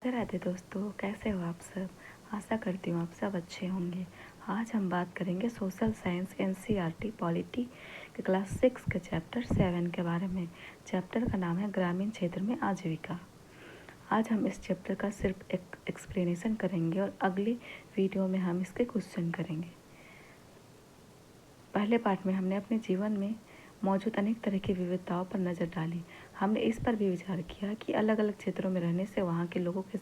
राधे राधे दोस्तों, कैसे हो आप सब। आशा करती हूँ आप सब अच्छे होंगे। आज हम बात करेंगे सोशल साइंस एनसीईआरटी पॉलिटी के क्लास 6 के चैप्टर 7 के बारे में। चैप्टर का नाम है ग्रामीण क्षेत्र में आजीविका। आज हम इस चैप्टर का सिर्फ एक एक्सप्लेनेशन करेंगे और अगली वीडियो में हम इसके क्वेश्चन करेंगे। पहले पार्ट में हमने अपने जीवन में मौजूद अनेक तरह की विविधताओं पर नज़र डाली। हमने इस पर भी विचार किया कि अलग अलग क्षेत्रों में रहने से वहाँ के लोगों के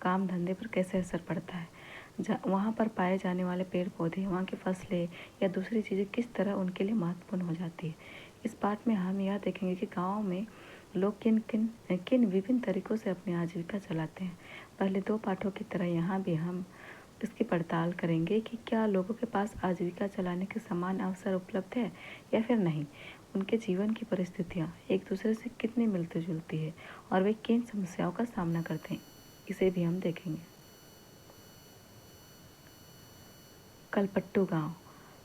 काम धंधे पर कैसे असर पड़ता है। वहाँ पर पाए जाने वाले पेड़ पौधे, वहाँ की फसलें या दूसरी चीज़ें किस तरह उनके लिए महत्वपूर्ण हो जाती है। इस पार्ट में हम यह देखेंगे कि गाँव में लोग किन किन किन विभिन्न तरीक़ों से अपनी आजीविका चलाते हैं। पहले दो पाठों की तरह यहाँ भी हम इसकी पड़ताल करेंगे कि क्या लोगों के पास आजीविका चलाने के समान अवसर उपलब्ध है या फिर नहीं। उनके जीवन की परिस्थितियाँ एक दूसरे से कितनी मिलती जुलती है और वे किन समस्याओं का सामना करते हैं, इसे भी हम देखेंगे। कलपट्टू गांव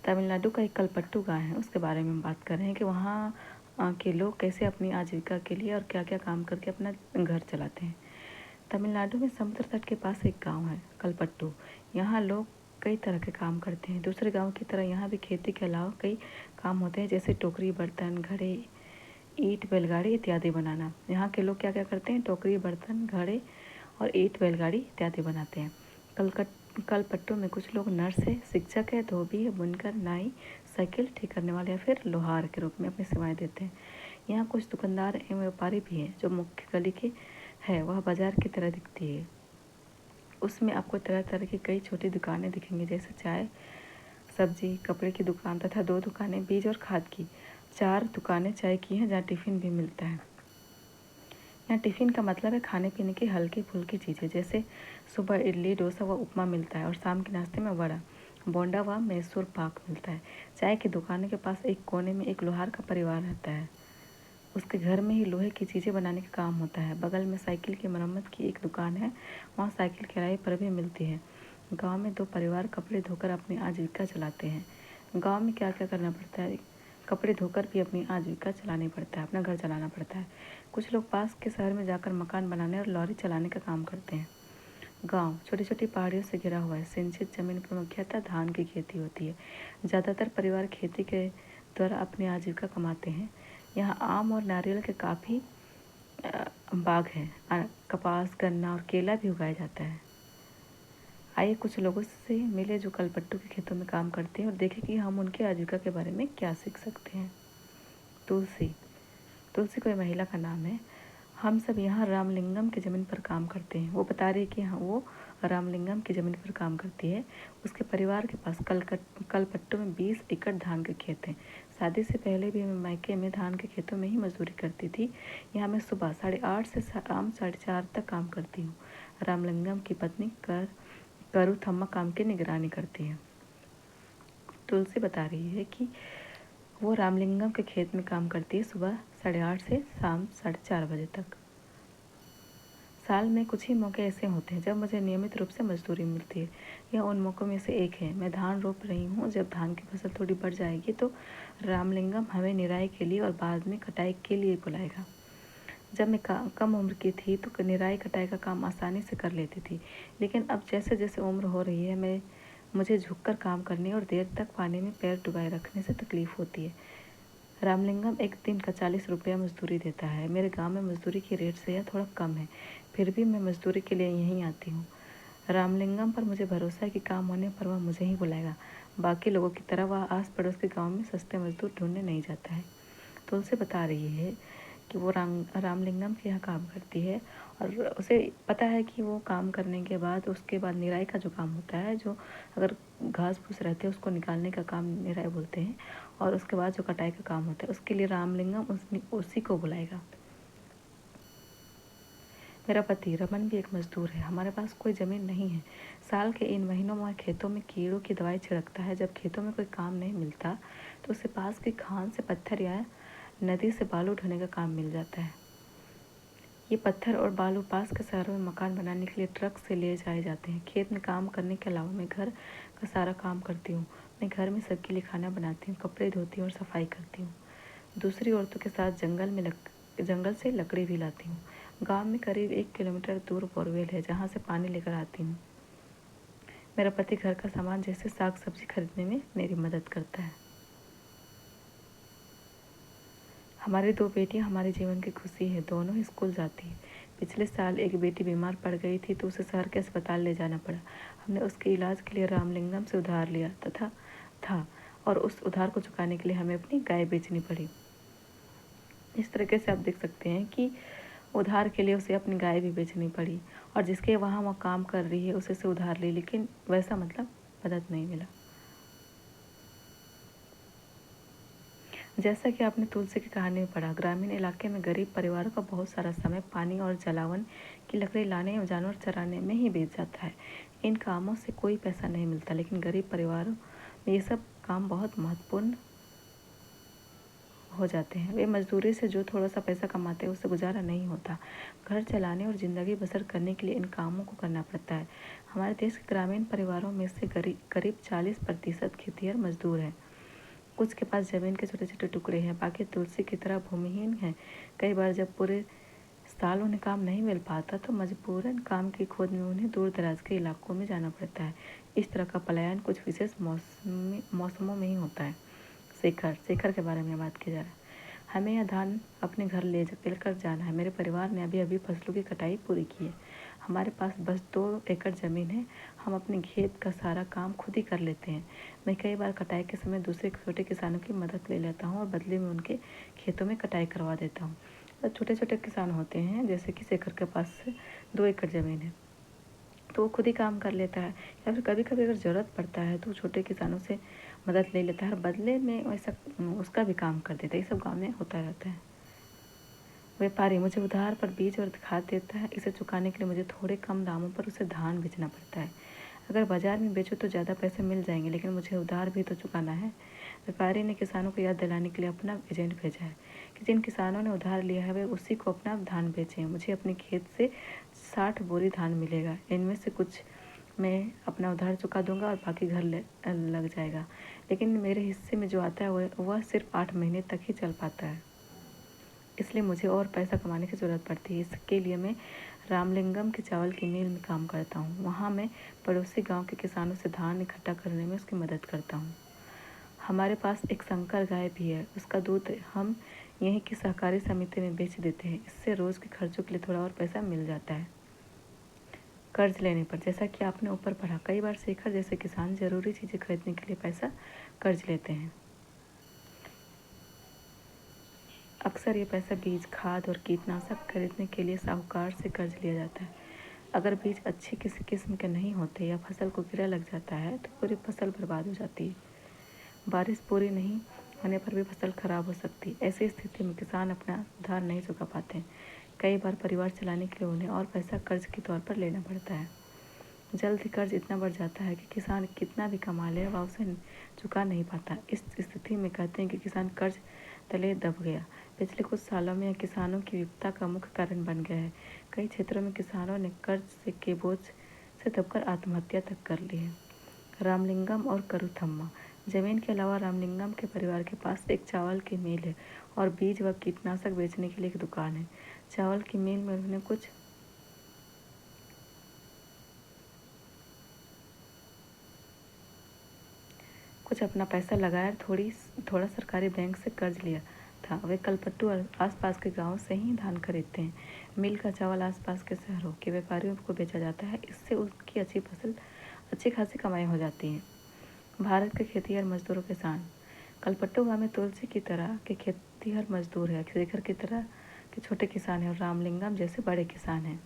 तमिलनाडु का एक कलपट्टू गांव है, उसके बारे में हम बात कर रहे हैं कि वहाँ के लोग कैसे अपनी आजीविका के लिए और क्या क्या काम करके अपना घर चलाते हैं। तमिलनाडु में समुद्र तट के पास एक गांव है कलपट्टू। यहाँ लोग कई तरह के काम करते हैं। दूसरे गांव की तरह यहाँ भी खेती के अलावा कई काम होते हैं, जैसे टोकरी, बर्तन, घड़े, ईंट, बैलगाड़ी इत्यादि बनाना। यहाँ के लोग क्या क्या करते हैं, टोकरी, बर्तन, घड़े और ईंट, बैलगाड़ी इत्यादि बनाते हैं। कलपट्टू में कुछ लोग नर्स है, शिक्षक है, धोबी है, बुनकर, नाई, साइकिल ठीक करने वाले या फिर लोहार के रूप में अपनी सेवाएं देते हैं। यहाँ कुछ दुकानदार एवं व्यापारी भी हैं। जो मुख्य गली की है वह बाजार की तरह दिखती है। उसमें आपको तरह तरह की कई छोटी दुकानें दिखेंगी, जैसे चाय, सब्जी, कपड़े की दुकान तथा दो दुकानें बीज और खाद की। 4 दुकानें चाय की हैं, जहाँ टिफ़िन भी मिलता है। यहाँ टिफ़िन का मतलब है खाने पीने की हल्की फुल्की चीज़ें, जैसे सुबह इडली, डोसा व उपमा मिलता है और शाम के नाश्ते में वड़ा, बोंडा व मैसूर पाक मिलता है। चाय की दुकान के पास एक कोने में एक लोहार का परिवार रहता है। उसके घर में ही लोहे की चीज़ें बनाने का काम होता है। बगल में साइकिल की मरम्मत की एक दुकान है, वहाँ साइकिल किराए पर भी मिलती है। गांव में 2 परिवार कपड़े धोकर अपनी आजीविका चलाते हैं। गांव में क्या क्या करना पड़ता है, कपड़े धोकर भी अपनी आजीविका चलानी पड़ता है, अपना घर चलाना पड़ता है। कुछ लोग पास के शहर में जाकर मकान बनाने और लॉरी चलाने का काम करते हैं। गांव छोटी छोटी पहाड़ियों से घिरा हुआ है। सिंचित जमीन पर मुख्यतः धान की खेती होती है। ज़्यादातर परिवार खेती के द्वारा अपनी आजीविका कमाते हैं। यहाँ आम और नारियल के काफ़ी बाग हैं। कपास, गन्ना और केला भी उगाया जाता है। आइए कुछ लोगों से मिले जो कलपट्टू के खेतों में काम करते हैं और देखें कि हम उनकी आजीविका के बारे में क्या सीख सकते हैं। तुलसी तुलसी कोई महिला का नाम है। हम सब यहाँ रामलिंगम की ज़मीन पर काम करते हैं। वो बता रही है कि हाँ, वो रामलिंगम की ज़मीन पर काम करती है। उसके परिवार के पास कलपट्टू में 20 एकड़ धान के खेत हैं। शादी से पहले भी मैं मायके में धान के खेतों में ही मजदूरी करती थी। यहाँ मैं सुबह 8:30 से शाम 4:30 तक काम करती हूँ। रामलिंगम की पत्नी करूथम्मा काम की निगरानी करती है। तुलसी बता रही है कि वो रामलिंगम के खेत में काम करती है, सुबह 8:30 से शाम 4:30 बजे तक। साल में कुछ ही मौके ऐसे होते हैं जब मुझे नियमित रूप से मजदूरी मिलती है। यह उन मौक़ों में से एक है। मैं धान रोप रही हूँ। जब धान की फसल थोड़ी बढ़ जाएगी तो रामलिंगम हमें निराई के लिए और बाद में कटाई के लिए बुलाएगा। जब मैं कम उम्र की थी तो निराई कटाई का काम आसानी से कर लेती थी, लेकिन अब जैसे जैसे उम्र हो रही है मुझे झुककर काम करने और देर तक पानी में पैर डुबाए रखने से तकलीफ़ होती है। रामलिंगम एक दिन का 40 रुपया मजदूरी देता है। मेरे गांव में मजदूरी की रेट से यह थोड़ा कम है, फिर भी मैं मजदूरी के लिए यहीं आती हूँ। रामलिंगम पर मुझे भरोसा है कि काम होने पर वह मुझे ही बुलाएगा। बाकी लोगों की तरह वह आस पड़ोस के गाँव में सस्ते मजदूर ढूंढने नहीं जाता है। तुलसी बता रही है कि वो रामलिंगम के यहाँ काम करती है और उसे पता है कि वो काम करने के बाद उसके बाद निराई का जो काम होता है, जो अगर घास फूस रहते हैं उसको निकालने का काम निराई बोलते हैं, और उसके बाद जो कटाई का काम होता है उसके लिए रामलिंगम उसी को बुलाएगा। मेरा पति रमन भी एक मजदूर है। हमारे पास कोई ज़मीन नहीं है। साल के इन महीनों में खेतों में कीड़ों की दवाई छिड़कता है। जब खेतों में कोई काम नहीं मिलता तो उसे पास की खान से पत्थर या नदी से बालू ढोने का काम मिल जाता है। ये पत्थर और बालू पास के शहरों में मकान बनाने के लिए ट्रक से ले जाए जाते हैं। खेत में काम करने के अलावा मैं घर का सारा काम करती हूँ। मैं घर में सबके लिए खाना बनाती हूँ, कपड़े धोती हूँ और सफाई करती हूँ। दूसरी औरतों के साथ जंगल से लकड़ी भी लाती हूँ। गांव में करीब 1 किलोमीटर दूर बोरवेल है जहां से पानी लेकर आती हूँ। मेरा पति घर का सामान जैसे साग सब्जी खरीदने में मेरी मदद करता है। हमारी 2 बेटियां हमारे जीवन की खुशी है, दोनों स्कूल जाती है। पिछले साल एक बेटी बीमार पड़ गई थी तो उसे शहर के अस्पताल ले जाना पड़ा। हमने उसके इलाज के लिए रामलिंगम से उधार लिया था और उस उधार को चुकाने के लिए हमें अपनी गाय बेचनी पड़ी। इस तरीके से आप देख सकते हैं कि उधार के लिए उसे अपनी गाय भी बेचनी पड़ी और जिसके वहाँ वो काम कर रही है उसे से उधार ली, लेकिन वैसा मतलब मदद नहीं मिला। जैसा कि आपने तुलसी की कहानी में पढ़ा, ग्रामीण इलाके में गरीब परिवारों का बहुत सारा समय पानी और जलावन की लकड़ी लाने और जानवर चराने में ही बीत जाता है। इन कामों से कोई पैसा नहीं मिलता, लेकिन गरीब परिवारों में ये सब काम बहुत महत्वपूर्ण हो जाते हैं। वे मजदूरी से जो थोड़ा सा पैसा कमाते हैं उससे गुजारा नहीं होता। घर चलाने और ज़िंदगी बसर करने के लिए इन कामों को करना पड़ता है। हमारे देश के ग्रामीण परिवारों में से करीब 40% खेतिहर मजदूर हैं। कुछ के पास ज़मीन के छोटे छोटे टुकड़े हैं, बाकी तुलसी की तरह भूमिहीन हैं। कई बार जब पूरे साल उन्हें काम नहीं मिल पाता तो मजबूरन काम की खोज में उन्हें दूर दराज के इलाकों में जाना पड़ता है। इस तरह का पलायन कुछ विशेष मौसमों में ही होता है। शेखर के बारे में बात की जा रहा है। हमें यह धान अपने घर लेकर जाना है। मेरे परिवार ने अभी अभी फसलों की कटाई पूरी की है। हमारे पास बस 2 एकड़ ज़मीन है। हम अपने खेत का सारा काम खुद ही कर लेते हैं। मैं कई बार कटाई के समय दूसरे छोटे किसानों की मदद ले लेता हूँ और बदले में उनके खेतों में कटाई करवा देता हूँ। तो छोटे छोटे किसान होते हैं, जैसे कि शेखर के पास 2 एकड़ ज़मीन है तो वो खुद ही काम कर लेता है, या फिर कभी कभी अगर ज़रूरत पड़ता है तो छोटे किसानों से मदद ले लेता है और बदले में वैसा उसका भी काम कर देता है। ये सब गाँव में होता रहता है। व्यापारी मुझे उधार पर बीज और खाद देता है। इसे चुकाने के लिए मुझे थोड़े कम दामों पर उसे धान बेचना पड़ता है। अगर बाजार में बेचो तो ज़्यादा पैसे मिल जाएंगे, लेकिन मुझे उधार भी तो चुकाना है। व्यापारी ने किसानों को याद दिलाने के लिए अपना एजेंट भेजा है कि जिन किसानों ने उधार लिया है वे उसी को अपना धान बेचें। मुझे अपने खेत से 60 बोरी धान मिलेगा। इनमें से कुछ मैं अपना उधार चुका दूंगा और बाकी घर लग जाएगा, लेकिन मेरे हिस्से में जो आता है वह सिर्फ 8 महीने तक ही चल पाता है। इसलिए मुझे और पैसा कमाने की ज़रूरत पड़ती है। इसके लिए मैं रामलिंगम के चावल की मिल में काम करता हूँ। वहाँ मैं पड़ोसी गांव के किसानों से धान इकट्ठा करने में उसकी मदद करता हूँ। हमारे पास एक संकर गाय भी है। उसका दूध हम यहीं की सहकारी समिति में बेच देते हैं। इससे रोज़ के खर्चों के लिए थोड़ा और पैसा मिल जाता है। कर्ज लेने पर, जैसा कि आपने ऊपर पढ़ा, कई बार शेखर जैसे किसान ज़रूरी चीज़ें खरीदने के लिए पैसा कर्ज लेते हैं। अक्सर ये पैसा बीज, खाद और कीटनाशक खरीदने के लिए साहूकार से कर्ज लिया जाता है। अगर बीज अच्छी किसी किस्म के नहीं होते या फसल को कीड़ा लग जाता है तो पूरी फसल बर्बाद हो जाती है। बारिश पूरी नहीं होने पर भी फसल खराब हो सकती है। ऐसी स्थिति में किसान अपना उधार नहीं चुका पाते हैं। कई बार परिवार चलाने के लिए उन्हें और पैसा कर्ज के तौर पर लेना पड़ता है। जल्द ही कर्ज इतना बढ़ जाता है कि किसान कितना भी कमा ले वह उसे चुका नहीं पाता। इस स्थिति में कहते हैं कि किसान कर्ज तले दब गया। पिछले कुछ सालों में यह किसानों की विपदा का मुख्य कारण बन गया है। कई क्षेत्रों में किसानों ने कर्ज के बोझ से दबकर आत्महत्या तक कर ली है। रामलिंगम और करूथम्मा। जमीन के अलावा रामलिंगम के परिवार के पास एक चावल की मिल है और बीज व कीटनाशक बेचने के लिए एक दुकान है। चावल की मिल में उन्होंने कुछ अपना पैसा लगाया और थोड़ा सरकारी बैंक से कर्ज लिया था। वे कलपट्टू और आसपास के गांवों से ही धान खरीदते हैं। मिल का चावल आसपास के शहरों के व्यापारियों को बेचा जाता है। इससे उनकी अच्छी खासी कमाई हो जाती है। भारत के खेतिहर मजदूर और किसान। कलपट्टू गांव में तुलसी की तरह के खेतिहर मजदूर है, शेखर की तरह के छोटे किसान हैं और रामलिंगम जैसे बड़े किसान हैं।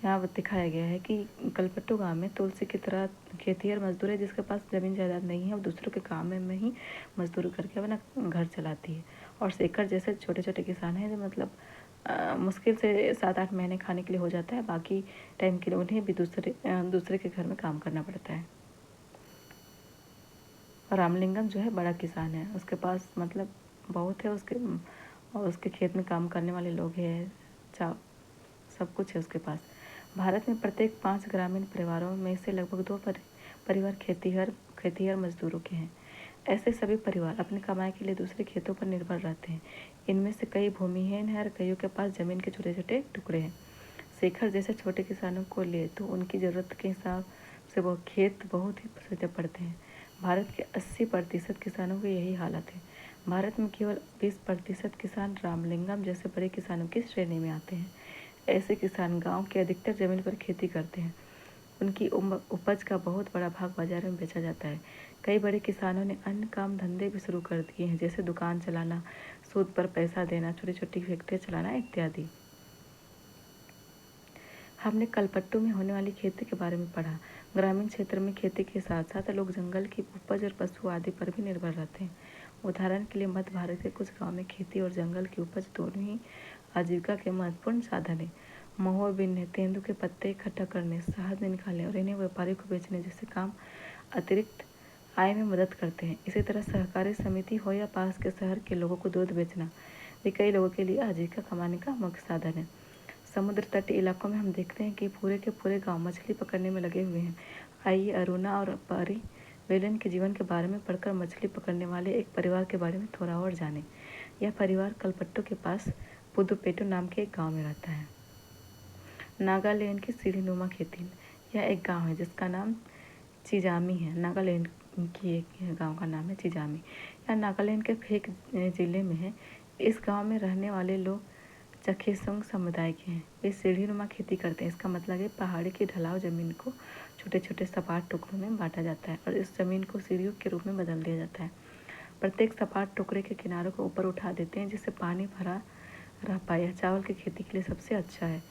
यहाँ दिखाया गया है कि कलपट्टू गांव में तुलसी की तरह खेतिहर मजदूर है जिसके पास ज़मीन जायदाद नहीं है और दूसरों के काम में ही मजदूरी करके अपना घर चलाती है। और शेखर जैसे छोटे छोटे किसान हैं जो मतलब मुश्किल से 7-8 महीने खाने के लिए हो जाता है, बाकी टाइम के लिए उन्हें भी दूसरे के घर में काम करना पड़ता है। और रामलिंगम जो है बड़ा किसान है, उसके पास मतलब बहुत है और उसके खेत में काम करने वाले लोग हैं, सब कुछ है उसके पास। भारत में प्रत्येक 5 ग्रामीण परिवारों में से लगभग 2 परिवार खेतिहर मजदूरों के हैं। ऐसे सभी परिवार अपनी कमाई के लिए दूसरे खेतों पर निर्भर रहते हैं। इनमें से कई भूमिहीन हैं और कईयों के पास ज़मीन के छोटे छोटे टुकड़े हैं। शेखर जैसे छोटे किसानों को ले तो उनकी ज़रूरत के हिसाब से वो खेत बहुत ही सस्ते पड़ते हैं। भारत के 80% किसानों की यही हालत है। भारत में केवल 20% किसान रामलिंगम जैसे बड़े किसानों की श्रेणी में आते हैं। ऐसे किसान गांव की अधिकतर जमीन पर खेती करते हैं। उनकी उपज का बहुत बड़ा भाग बाजार में बेचा जाता है। कई बड़े किसानों ने अन्य काम धंधे भी शुरू कर दिए हैं, जैसे दुकान चलाना, सूद पर पैसा देना, छोटी छोटी फैक्ट्रियाँ चलाना इत्यादि। हमने कलपट्टू में होने वाली खेती के बारे में पढ़ा। ग्रामीण क्षेत्र में खेती के साथ साथ लोग जंगल की उपज और पशु आदि पर भी निर्भर रहते हैं। उदाहरण के लिए मध्य भारत के कुछ गांव में खेती और जंगल की उपज दोनों ही आजीविका के महत्वपूर्ण साधन है। महुआ बीनने, तेंदू के पत्ते इकट्ठा करने, शहद निकालने और इन्हें व्यापारी को बेचने जैसे काम अतिरिक्त आय में मदद करते हैं। इसी तरह सहकारी समिति हो या पास के शहर के लोगों को दूध बेचना भी कई लोगों के लिए आजीविका कमाने का मुख्य साधन है। समुद्र तटीय इलाकों में हम देखते हैं कि पूरे के पूरे गांव मछली पकड़ने में लगे हुए हैं। आइए अरुणा और पारी वेलन के जीवन के बारे में पढ़कर मछली पकड़ने वाले एक परिवार के बारे में थोड़ा और जानें। यह परिवार कलपट्टू के पास पुदुपेटू नाम के एक गांव में रहता है। नागालैंड की सीढ़ीनुमा खेती। यह एक गांव है जिसका नाम चिजामी है। नागालैंड की एक गांव का नाम है चिजामी। यह नागालैंड के फेक जिले में है। इस गांव में रहने वाले लोग चखेसंग समुदाय के हैं। वे सीढ़ीनुमा खेती करते हैं। इसका मतलब है पहाड़ी की ढलाव जमीन को छोटे छोटे सपाट टुकड़ों में बांटा जाता है और इस जमीन को सीढ़ियों के रूप में बदल दिया जाता है। प्रत्येक सपाट टुकड़े के किनारों को ऊपर उठा देते हैं जिससे पानी भरा रह पाए। यह चावल की खेती के लिए सबसे अच्छा है।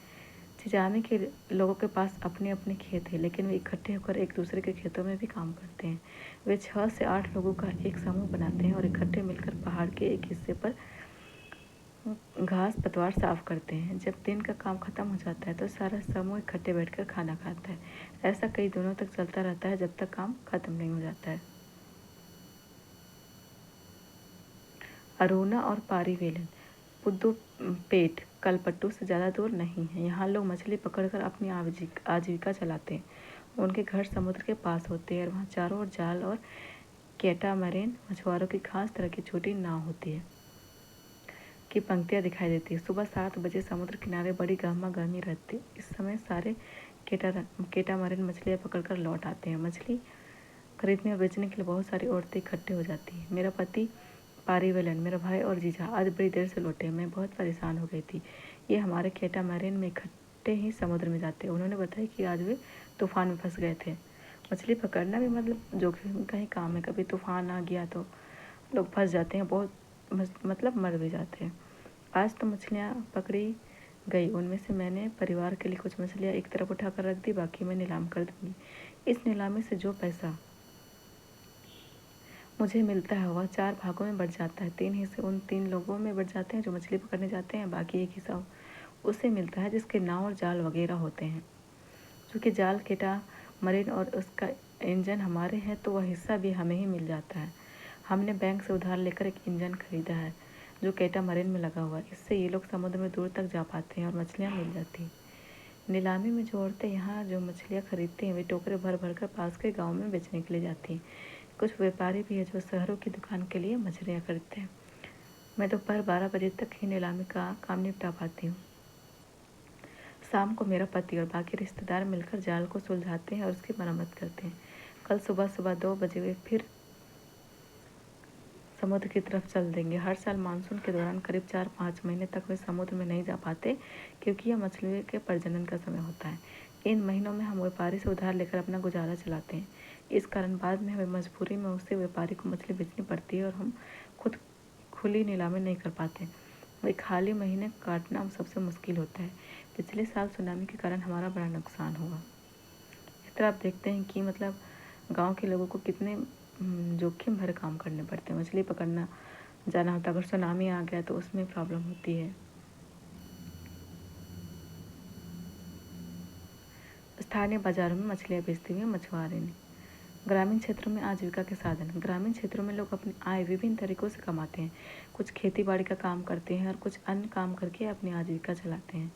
चिजामी के लोगों के पास अपने अपने खेत हैं, लेकिन वे इकट्ठे होकर एक दूसरे के खेतों में भी काम करते हैं। वे 6 से 8 लोगों का एक समूह बनाते हैं और इकट्ठे मिलकर पहाड़ के एक हिस्से पर घास पतवार साफ करते हैं। जब दिन का काम खत्म हो जाता है तो सारा समूह इकट्ठे बैठकर खाना खाता है। ऐसा कई दिनों तक चलता रहता है जब तक काम खत्म नहीं हो जाता है। अरुणा और पारी वेलन पुदुपेट कलपट्टू से ज़्यादा दूर नहीं है। यहाँ लोग मछली पकड़कर अपनी आजीविका चलाते हैं। उनके घर समुद्र के पास होते हैं और वहाँ चारों ओर जाल और कैटामैरिन मछुआरों की खास तरह की छोटी नाव होती है की पंक्तियाँ दिखाई देती है। सुबह 7 बजे समुद्र किनारे बड़ी गर्मा गर्मी रहती है। इस समय सारे कैटामैरिन मछलियाँ पकड़कर लौट आते हैं। मछली खरीदने और बेचने के लिए बहुत सारी औरतें इकट्ठे हो जाती हैं। मेरा पति पारिवेलन, मेरा भाई और जीजा आज बड़ी देर से लौटे। मैं बहुत परेशान हो गई थी। ये हमारे कैटामैरिन में इकट्ठे ही समुद्र में जाते हैं। उन्होंने बताया कि आज वे तूफान में फंस गए थे। मछली पकड़ना भी मतलब जोखिम का ही काम है। कभी तूफान आ गया तो लोग फंस जाते हैं, बहुत मतलब मर भी जाते हैं। आज तो मछलियाँ पकड़ी गई। उनमें से मैंने परिवार के लिए कुछ मछलियाँ एक तरफ उठाकर रख दी, बाकी मैं नीलाम कर दूँगी। इस नीलामी से जो पैसा मुझे मिलता है वह 4 भागों में बढ़ जाता है। 3 हिस्से उन 3 लोगों में बढ़ जाते हैं जो मछली पकड़ने जाते हैं। बाकी एक हिस्सा उसे मिलता है जिसके नाव और जाल वगैरह होते हैं। क्योंकि जाल कैटामैरिन और उसका इंजन हमारे हैं तो वह हिस्सा भी हमें ही मिल जाता है। हमने बैंक से उधार लेकर एक इंजन खरीदा है जो कैटामैरिन में लगा हुआ है। इससे ये लोग समुद्र में दूर तक जा पाते हैं और मछलियाँ मिल जाती हैं। नीलामी में जो औरतें यहाँ जो मछलियाँ खरीदती हैं वे टोकरे भर भर कर पास के गाँव में बेचने के लिए जाती हैं। कुछ व्यापारी भी हैं जो शहरों की दुकान के लिए मछलियाँ खरीदते हैं। मैं दोपहर 12 बजे तक ही नीलामी का काम निपटा पाती हूँ। शाम को मेरा पति और बाकी रिश्तेदार मिलकर जाल को सुलझाते हैं और उसकी मरम्मत करते हैं। कल सुबह सुबह 2 बजे वे फिर समुद्र की तरफ चल देंगे। हर साल मानसून के दौरान करीब 4-5 महीने तक वे समुद्र में नहीं जा पाते क्योंकि यह मछलियों के प्रजनन का समय होता है। इन महीनों में हम व्यापारी से उधार लेकर अपना गुजारा चलाते हैं। इस कारण बाद में हमें मजबूरी में उसे व्यापारी को मछली बेचनी पड़ती है और हम खुद खुली नीलामी नहीं कर पाते। वही खाली महीने काटना सबसे मुश्किल होता है। पिछले साल सुनामी के कारण हमारा बड़ा नुकसान हुआ। इस तरह आप देखते हैं कि मतलब गांव के लोगों को कितने जोखिम भरे काम करने पड़ते हैं। मछली पकड़ना जाना होता है, अगर सुनामी आ गया तो उसमें प्रॉब्लम होती है। स्थानीय बाजारों में मछलियाँ बेचते हुए मछुआरे ने। ग्रामीण क्षेत्रों में आजीविका के साधन। ग्रामीण क्षेत्रों में लोग अपनी आय विभिन्न तरीकों से कमाते हैं। कुछ खेती बाड़ी का काम करते हैं और कुछ अन्य काम करके अपनी आजीविका चलाते हैं।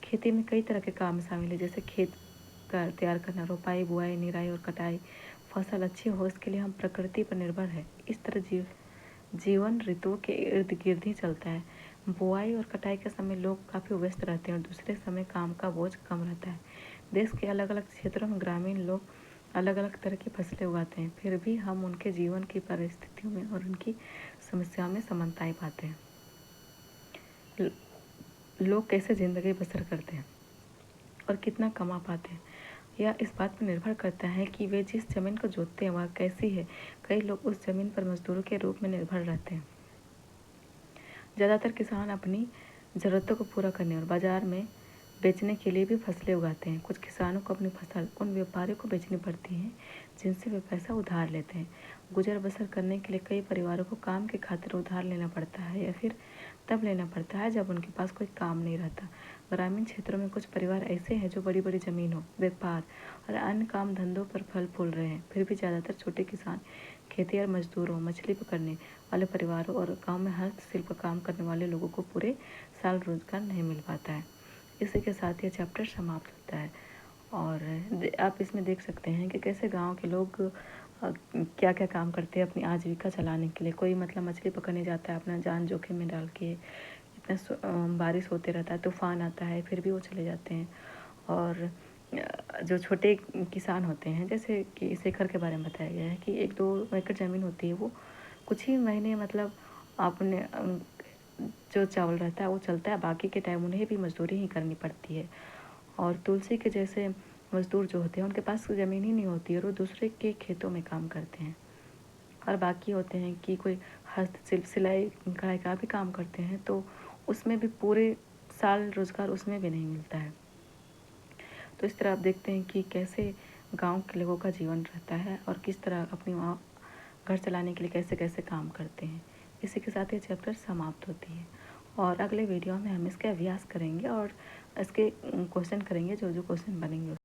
खेती में कई तरह के काम शामिल है, जैसे खेत का तैयार करना, रोपाई, बुआई, निराई और कटाई। फसल अच्छी हो इसके लिए हम प्रकृति पर निर्भर है। इस तरह जीवन ऋतुओं के इर्द गिर्द ही चलता है। बुआई और कटाई के समय लोग काफ़ी व्यस्त रहते हैं और दूसरे समय काम का बोझ कम रहता है। देश के अलग अलग क्षेत्रों में ग्रामीण लोग अलग अलग तरह की फसलें उगाते हैं, फिर भी हम उनके जीवन की परिस्थितियों में और उनकी समस्याओं में समानताएं पाते हैं। लोग कैसे ज़िंदगी बसर करते हैं और कितना कमा पाते हैं, यह इस बात पर निर्भर करता है कि वे जिस ज़मीन को जोतते हैं वह कैसी है। कई लोग उस ज़मीन पर मजदूरों के रूप में निर्भर रहते हैं। ज़्यादातर किसान अपनी ज़रूरतों को पूरा करने और बाज़ार में बेचने के लिए भी फसलें उगाते हैं। कुछ किसानों को अपनी फसल उन व्यापारियों को बेचनी पड़ती है जिनसे वे पैसा उधार लेते हैं। गुजर बसर करने के लिए कई परिवारों को काम की खातिर उधार लेना पड़ता है या फिर तब लेना पड़ता है जब उनके पास कोई काम नहीं रहता। ग्रामीण क्षेत्रों में कुछ परिवार ऐसे हैं जो बड़ी बड़ी ज़मीनों, व्यापार और अन्य काम धंधों पर फल फूल रहे हैं। फिर भी ज़्यादातर छोटे किसान खेती और मजदूरों, मछली पकड़ने वाले परिवारों और गांव में हस्तशिल्प काम करने वाले लोगों को पूरे साल रोजगार नहीं मिल पाता है। इसी के साथ यह चैप्टर समाप्त होता है। और आप इसमें देख सकते हैं कि कैसे गांव के लोग क्या क्या काम करते हैं अपनी आजीविका चलाने के लिए। कोई मतलब मछली पकड़ने जाता है अपना जान जोखिम में डाल के, इतना बारिश होते रहता है, तूफान आता है, फिर भी वो चले जाते हैं। और जो छोटे किसान होते हैं, जैसे कि शेखर के बारे में बताया गया है कि 1-2 एकड़ ज़मीन होती है, वो कुछ ही महीने मतलब आपने जो चावल रहता है वो चलता है, बाकी के टाइम उन्हें भी मजदूरी ही करनी पड़ती है। और तुलसी के जैसे मजदूर जो होते हैं उनके पास ज़मीन ही नहीं होती है और वो दूसरे के खेतों में काम करते हैं। और बाकी होते हैं कि कोई हस्तशिल्प, सिलाई कढ़ाई का भी काम करते हैं, तो उसमें भी पूरे साल रोज़गार उसमें भी नहीं मिलता है। तो इस तरह आप देखते हैं कि कैसे गांव के लोगों का जीवन रहता है और किस तरह अपनी वहाँ घर चलाने के लिए कैसे कैसे काम करते हैं। इसी के साथ ये चैप्टर समाप्त होती है और अगले वीडियो में हम इसके अभ्यास करेंगे और इसके क्वेश्चन करेंगे, जो जो क्वेश्चन बनेंगे।